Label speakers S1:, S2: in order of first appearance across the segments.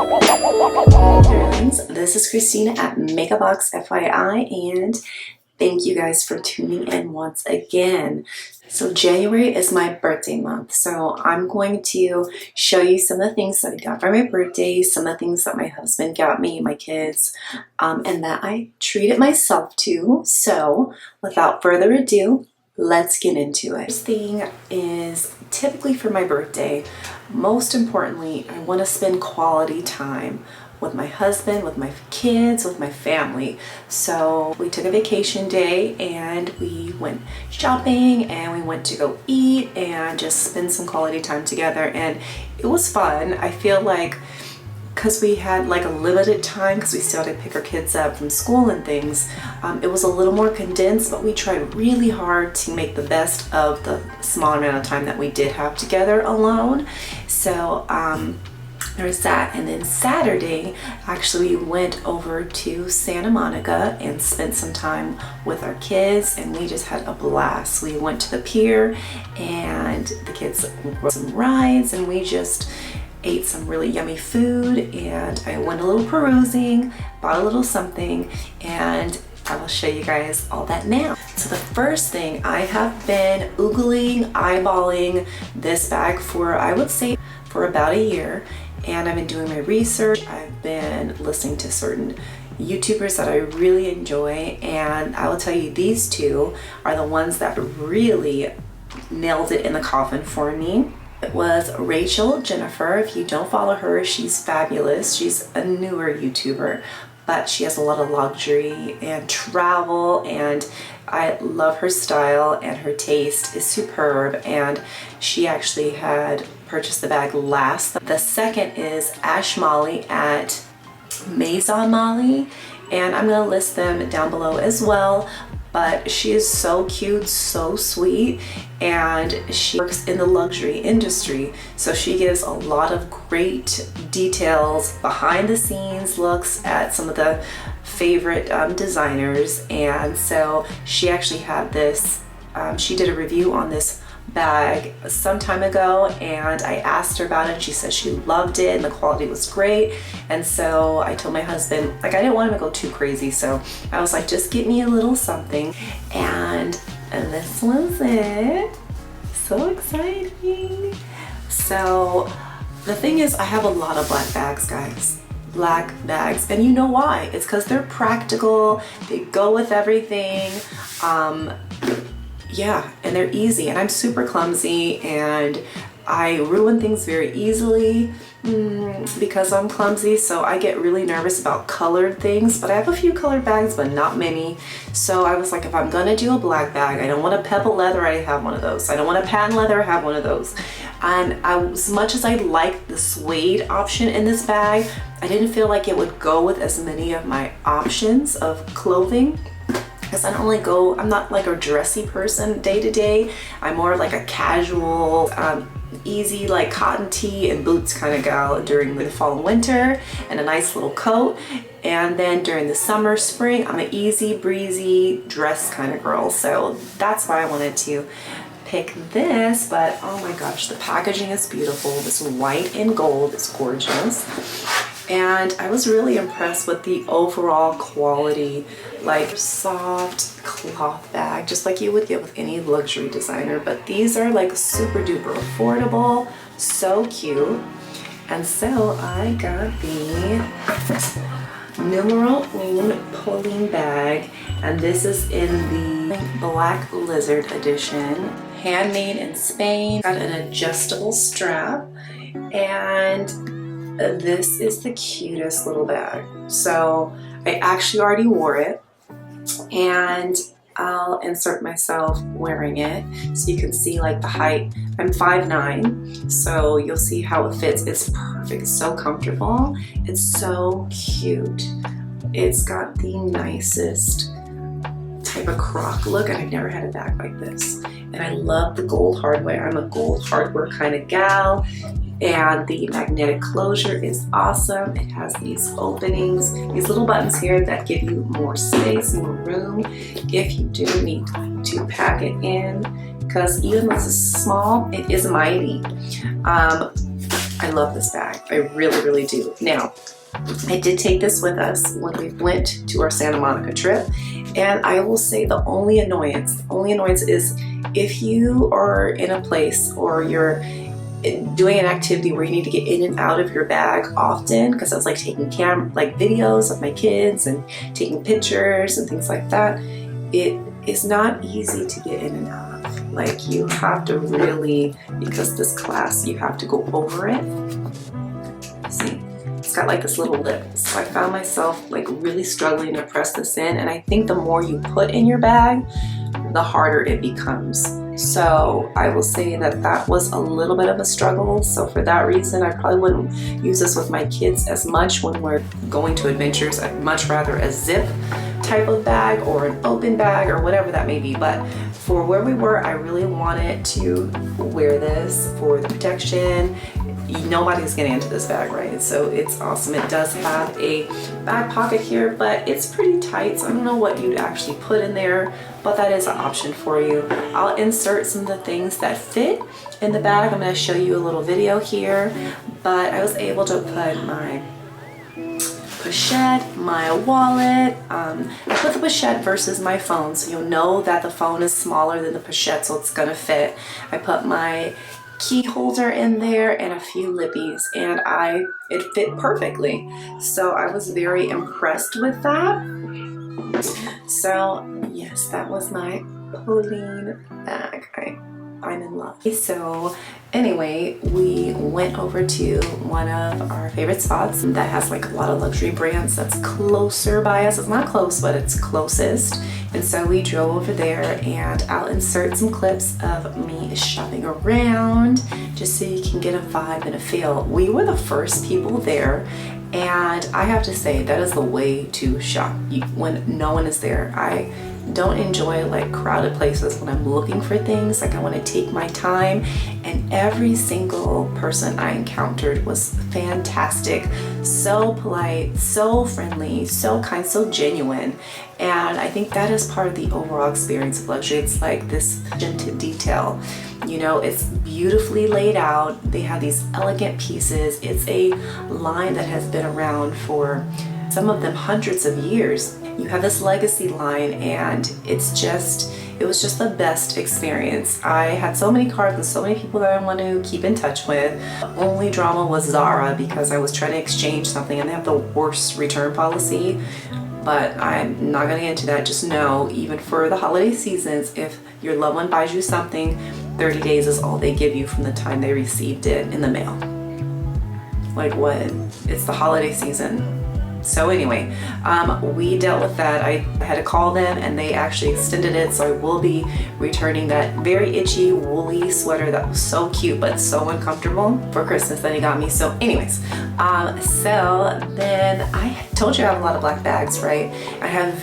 S1: Darlings, this is Christina at MakeupBox FYI, and thank you guys for tuning in once again. So January is my birthday month, so I'm going to show you some of the things that I got for my birthday, some of the things that my husband got me, my kids, and that I treated myself to. So without further ado, let's get into it. First thing is typically for my birthday, most importantly, I want to spend quality time with my husband, with my kids, with my family. So we took a vacation day and we went shopping and we went to go eat and just spend some quality time together, and it was fun. I feel like because we had like a limited time, because we still had to pick our kids up from school and things, it was a little more condensed, but we tried really hard to make the best of the small amount of time that we did have together alone. So there was that, and then Saturday actually we went over to Santa Monica and spent some time with our kids, and we just had a blast. We went to the pier and the kids rode some rides and we just ate some really yummy food, and I went a little perusing, bought a little something, and I will show you guys all that now. So the first thing, I have been oogling, eyeballing this bag for, I would say, for about a year, and I've been doing my research. I've been listening to certain YouTubers that I really enjoy, and I will tell you, these two are the ones that really nailed it in the coffin for me. It was Rachel Jennifer. If you don't follow her, she's fabulous. She's a newer YouTuber, but she has a lot of luxury and travel, and I love her style, and her taste is superb, and she actually had purchased the bag last. The second is Ash Molly at Maison Molly, and I'm gonna list them down below as well. But she is so cute, so sweet, and she works in the luxury industry, so she gives a lot of great details, behind the scenes looks at some of the favorite designers. And so she actually had this, she did a review on this bag some time ago, and I asked her about it, and she said she loved it and the quality was great. And so I told my husband, like, I didn't want him to go too crazy, so I was like, just get me a little something, and this was it. So exciting. So the thing is, I have a lot of black bags, guys. Black bags, and you know why? It's because they're practical, they go with everything. Yeah, and they're easy, and I'm super clumsy, and I ruin things very easily because I'm clumsy, so I get really nervous about colored things. But I have a few colored bags, but not many. So I was like, if I'm gonna do a black bag, I don't want a pebble leather, I have one of those. I don't want a patent leather, I have one of those. And as much as I like the suede option in this bag, I didn't feel like it would go with as many of my options of clothing, because I don't really go, I'm not like a dressy person day to day. I'm more like a casual, easy like cotton tee and boots kind of gal during the fall and winter, and a nice little coat. And then during the summer, spring, I'm an easy breezy dress kind of girl. So that's why I wanted to pick this. But oh my gosh, the packaging is beautiful. This white and gold is gorgeous. And I was really impressed with the overall quality, like soft cloth bag, just like you would get with any luxury designer. But these are like super duper affordable, so cute. And so I got the Numero Polene bag, and this is in the Black Lizard edition, handmade in Spain. Got an adjustable strap, and this is the cutest little bag. So I actually already wore it, and I'll insert myself wearing it so you can see like the height. I'm 5'9", so you'll see how it fits. It's perfect, it's so comfortable, it's so cute. It's got the nicest type of croc look, and I've never had a bag like this. And I love the gold hardware. I'm a gold hardware kind of gal. And the magnetic closure is awesome. It has these openings, these little buttons here that give you more space, more room if you do need to pack it in, because even though this is small, it is mighty. I love this bag. I really, really do. Now, I did take this with us when we went to our Santa Monica trip, and I will say the only annoyance is if you are in a place or you're doing an activity where you need to get in and out of your bag often, because I was like taking videos of my kids and taking pictures and things like that. It is not easy to get in and out of. Like, you have to really, because this class, you have to go over it. See? It's got like this little lip. So I found myself like really struggling to press this in, and I think the more you put in your bag, the harder it becomes. So I will say that that was a little bit of a struggle. So for that reason, I probably wouldn't use this with my kids as much when we're going to adventures. I'd much rather a zip type of bag or an open bag or whatever that may be. But for where we were, I really wanted to wear this for the protection. Nobody's getting into this bag, right? So it's awesome. It does have a back pocket here, but it's pretty tight, so I don't know what you'd actually put in there, but that is an option for you. I'll insert some of the things that fit in the bag. I'm going to show you a little video here, but I was able to put my pochette, my wallet. I put the pochette versus my phone, so you'll know that the phone is smaller than the pochette, so it's gonna fit. I put my key holder in there and a few lippies, and it fit perfectly. So I was very impressed with that. So yes, that was my Polene bag. I'm in love. So anyway, we went over to one of our favorite spots that has like a lot of luxury brands that's closer by us. It's not close, but it's closest. And so we drove over there, and I'll insert some clips of me shopping around just so you can get a vibe and a feel. We were the first people there, and I have to say that is the way to shop when no one is there. I don't enjoy like crowded places when I'm looking for things. Like, I want to take my time, and every single person I encountered was fantastic, so polite, so friendly, so kind, so genuine. And I think that is part of the overall experience of luxury. It's like this attention to detail. You know, it's beautifully laid out. They have these elegant pieces. It's a line that has been around for some of them hundreds of years. You have this legacy line, and it was just the best experience. I had so many cards and so many people that I want to keep in touch with. The only drama was Zara, because I was trying to exchange something and they have the worst return policy. But I'm not gonna get into that. Just know, even for the holiday seasons, if your loved one buys you something, 30 days is all they give you from the time they received it in the mail. Like, what? It's the holiday season. So anyway, we dealt with that. I had to call them, and they actually extended it, so I will be returning that very itchy woolly sweater that was so cute but so uncomfortable for Christmas that he got me. So anyways, so then I told you I have a lot of black bags, right? I have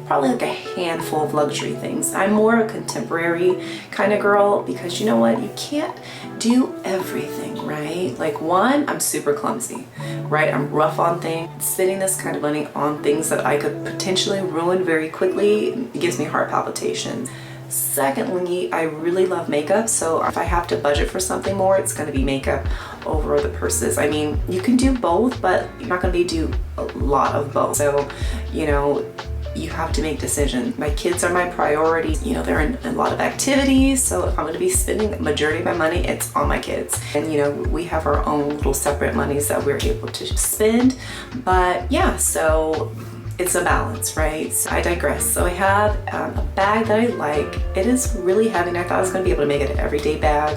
S1: probably like a handful of luxury things. I'm more a contemporary kind of girl, because you know what? You can't do everything, right? Like, one, I'm super clumsy, right? I'm rough on things. Spending this kind of money on things that I could potentially ruin very quickly gives me heart palpitations. Secondly, I really love makeup, so if I have to budget for something more, it's going to be makeup over the purses. I mean, you can do both, but you're not going to do a lot of both. So, you know, you have to make decisions. My kids are my priority. You know, they're in a lot of activities, so if I'm going to be spending the majority of my money, it's on my kids. And you know, we have our own little separate monies that we're able to spend. But yeah, so it's a balance, right? So I digress. So I have a bag that I like. It is really heavy, and I thought I was going to be able to make it an everyday bag,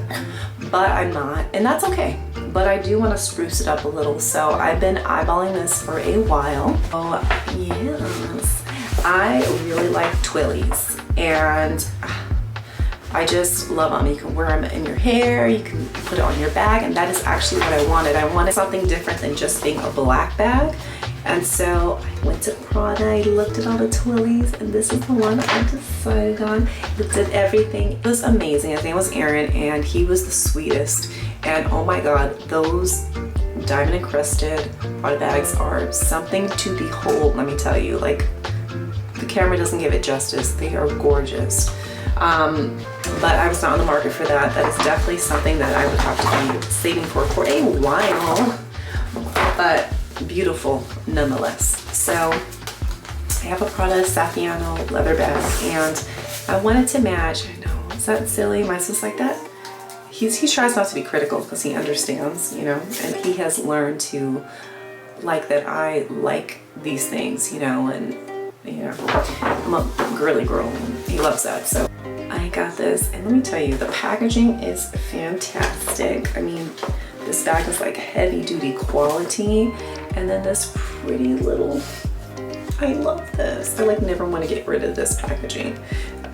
S1: but I'm not, and that's okay. But I do want to spruce it up a little, so I've been eyeballing this for a while. Oh yes, I really like twillies, and I just love them. You can wear them in your hair, you can put it on your bag, and that is actually what I wanted. I wanted something different than just being a black bag. And so I went to Prada, I looked at all the twillies, and this is the one I decided on. Looked at everything. It was amazing. His name was Aaron, and he was the sweetest. And oh my God, those diamond encrusted Prada bags are something to behold, let me tell you. Like, the camera doesn't give it justice. They are gorgeous. But I was not on the market for that. That is definitely something that I would have to be saving for a while, but beautiful nonetheless. So I have a Prada Saffiano leather bag, and I wanted to match. I know, is that silly? Am I supposed like that? He tries not to be critical because he understands, you know, and he has learned to like that I like these things, you know, and you know, I'm a girly girl and he loves that. So I got this, and let me tell you, the packaging is fantastic. I mean, this bag is like heavy duty quality, and then this pretty little, I love this. I like never want to get rid of this packaging.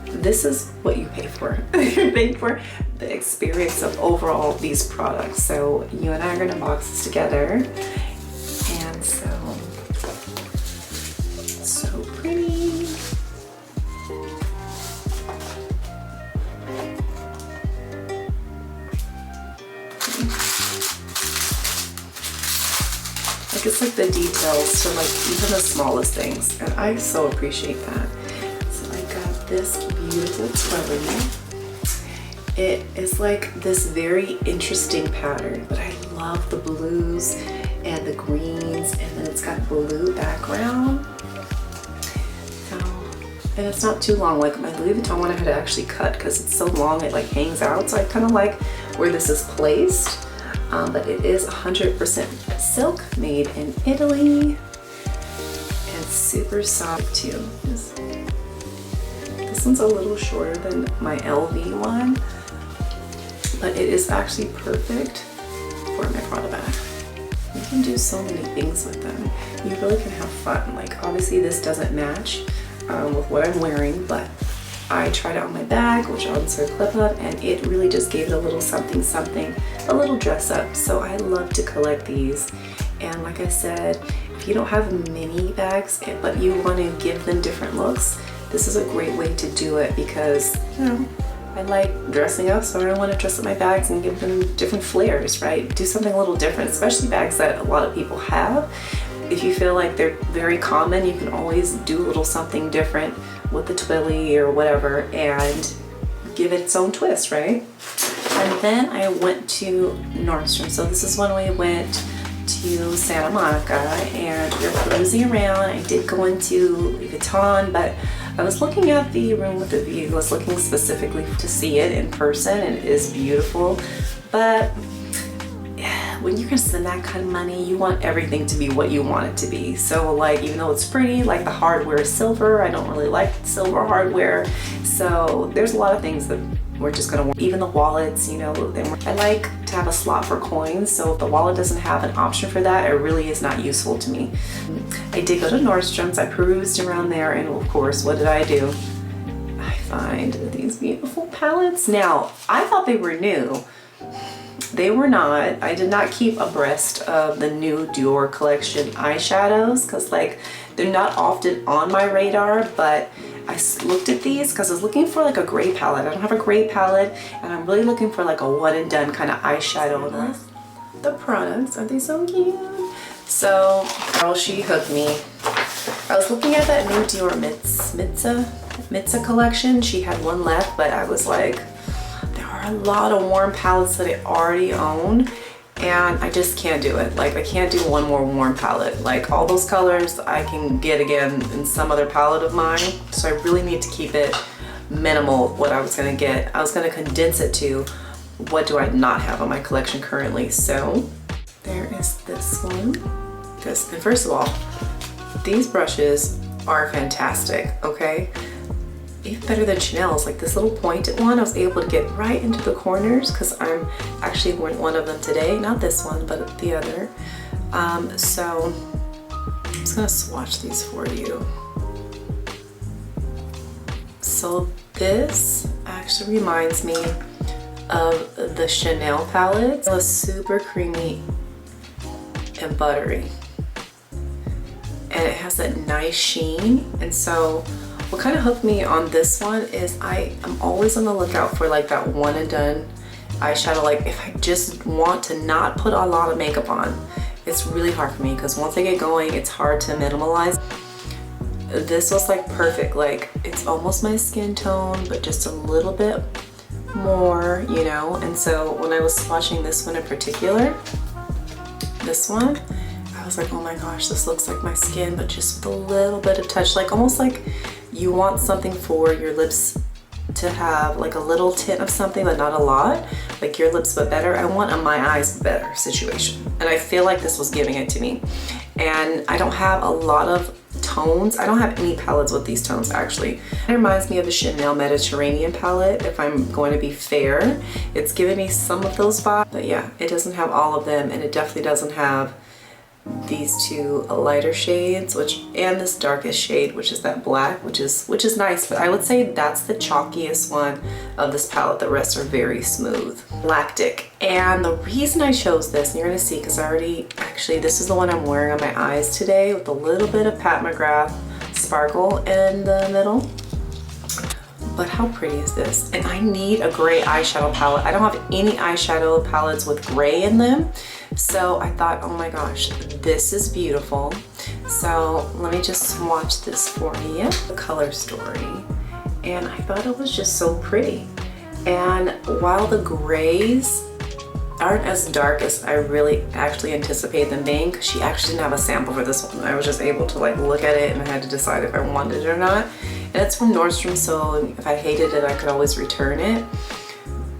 S1: This is what you pay for. You're paying for the experience of overall these products. So you and I are gonna box this together, and so pretty. Like, it's like the details to like even the smallest things, and I so appreciate that. So I got this beautiful twirly. It is like this very interesting pattern, but I love the blues and the greens, and then it's got blue background. So, and it's not too long. Like my Louis Vuitton one I had to actually cut because it's so long it like hangs out. So I kind of like where this is placed. But it is 100% silk, made in Italy, and super soft too. This one's a little shorter than my LV one, but it is actually perfect for my Prada bag. You can do so many things with them. You really can have fun. Like obviously this doesn't match with what I'm wearing, but I tried it on my bag, which I'll insert a clip of, and it really just gave it a little something something, a little dress up. So I love to collect these. And like I said, if you don't have mini bags but you want to give them different looks, this is a great way to do it, because you know, I like dressing up, so I want to dress up my bags and give them different flares, right? Do something a little different, especially bags that a lot of people have. If you feel like they're very common, you can always do a little something different with the twilly or whatever and give it its own twist, right? And then I went to Nordstrom. So this is when we went to Santa Monica and we were cruising around. I did go into Louis Vuitton, but I was looking at the room with the view. I was looking specifically to see it in person, and it is beautiful. But when you're gonna spend that kind of money, you want everything to be what you want it to be. So like, even though it's pretty, like the hardware is silver, I don't really like silver hardware. So there's a lot of things that we're just gonna want. Even the wallets, you know, I like to have a slot for coins. So if the wallet doesn't have an option for that, it really is not useful to me. I did go to Nordstrom's, I perused around there, and of course, what did I do? I find these beautiful palettes. Now, I thought they were new. They were not. I did not keep abreast of the new Dior collection eyeshadows because like they're not often on my radar, but I looked at these because I was looking for like a gray palette. I don't have a gray palette, and I'm really looking for like a one and done kind of eyeshadow. The products, aren't they so cute? So girl, she hooked me. I was looking at that new Dior Mitza collection. She had one left, but I was like, a lot of warm palettes that I already own, and I just can't do it. Like I can't do one more warm palette. Like all those colors I can get again in some other palette of mine, so I really need to keep it minimal what I was gonna get. I was gonna condense it to what do I not have on my collection currently. So there is this one. And first of all, these brushes are fantastic, okay? Even better than Chanel's. Like this little pointed one, I was able to get right into the corners because I'm actually wearing one of them today. Not this one, but the other. So I'm just gonna swatch these for you. So this actually reminds me of the Chanel palette. It was super creamy and buttery. And it has that nice sheen. And so what kind of hooked me on this one is I'm always on the lookout for like that one and done eyeshadow. Like if I just want to not put a lot of makeup on, it's really hard for me because once I get going, it's hard to minimalize. this was like perfect. Like it's almost my skin tone, but just a little bit more, you know. And so when I was swatching this one in particular, this one, I was like, oh my gosh, this looks like my skin, but just with a little bit of touch, like almost like you want something for your lips to have like a little tint of something, but not a lot, like your lips but better. I want a my eyes better situation, and I feel like this was giving it to me. And I don't have a lot of tones. I don't have any palettes with these tones actually. It reminds me of a Chanel Mediterranean palette, if I'm going to be fair. It's giving me some of those vibes, but yeah, it doesn't have all of them, and it definitely doesn't have these two lighter shades, and this darkest shade, which is that black, which is nice. But I would say that's the chalkiest one of this palette. The rest are very smooth. Galactic. And the reason I chose this, and you're gonna see, because actually this is the one I'm wearing on my eyes today, with a little bit of Pat McGrath sparkle in the middle. But how pretty is this? And I need a gray eyeshadow palette. I don't have any eyeshadow palettes with gray in them. So I thought, oh my gosh, this is beautiful. So let me just swatch this for you. The color story. And I thought it was just so pretty. And while the grays aren't as dark as I really actually anticipate them being, because she actually didn't have a sample for this one. I was just able to like look at it and I had to decide if I wanted it or not. And it's from Nordstrom, so if I hated it, I could always return it.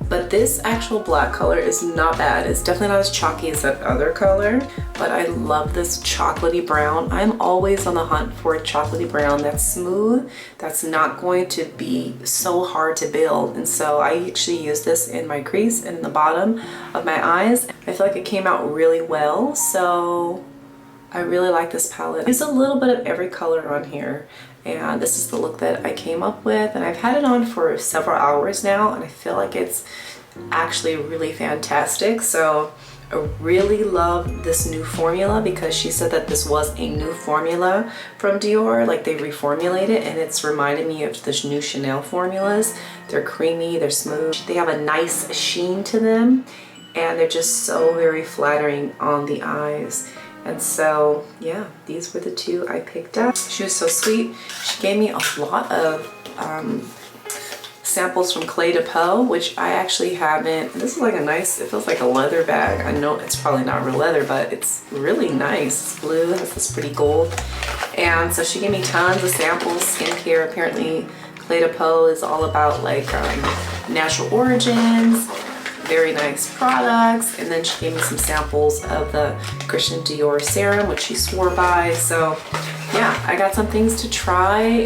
S1: But this actual black color is not bad. It's definitely not as chalky as that other color, but I love this chocolatey brown. I'm always on the hunt for a chocolatey brown that's smooth, that's not going to be so hard to build. And so I actually use this in my crease and in the bottom of my eyes. I feel like it came out really well, so I really like this palette. There's a little bit of every color on here. And this is the look that I came up with, and I've had it on for several hours now, and I feel like it's actually really fantastic. So I really love this new formula, because she said that this was a new formula from Dior, like they reformulated, and it's reminded me of the new Chanel formulas. They're creamy, they're smooth, they have a nice sheen to them, and they're just so very flattering on the eyes. And so, yeah, these were the two I picked up. She was so sweet. She gave me a lot of samples from Clé de Peau, which I actually haven't. This is like a nice, it feels like a leather bag. I know it's probably not real leather, but it's really nice. It's blue, it has this pretty gold. And so she gave me tons of samples, skincare. Apparently, Clé de Peau is all about like natural origins, very nice products. And then she gave me some samples of the Christian Dior serum, which she swore by. So yeah, I got some things to try.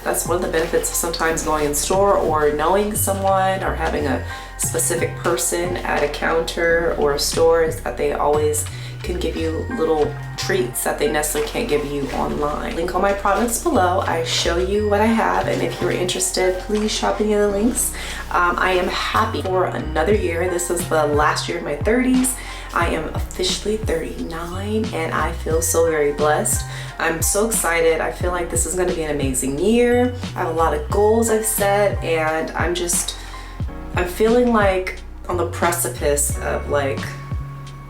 S1: That's one of the benefits of sometimes going in store or knowing someone or having a specific person at a counter or a store, is that they always can give you little treats that they necessarily can't give you online. Link all my products below. I show you what I have, and if you're interested, please shop any of the links. I am happy for another year. This is the last year of my 30s. I am officially 39, and I feel so very blessed. I'm so excited. I feel like this is going to be an amazing year. I have a lot of goals I've set, and I'm feeling like on the precipice of like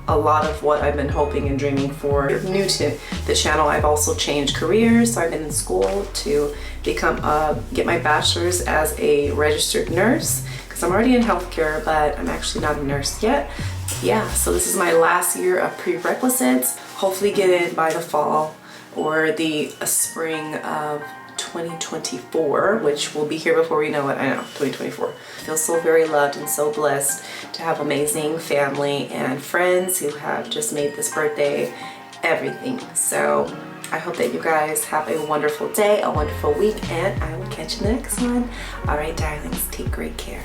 S1: a lot of what I've been hoping and dreaming for. If you're new to the channel, I've also changed careers. So I've been in school to get my bachelor's as a registered nurse, because I'm already in healthcare, but I'm actually not a nurse yet. Yeah, so this is my last year of prerequisites. Hopefully get in by the fall or the spring of 2024, which will be here before we know it. I know, 2024. I feel so very loved and so blessed to have amazing family and friends who have just made this birthday everything. So I hope that you guys have a wonderful day, a wonderful week, and I will catch you in the next one. All right, darlings, take great care.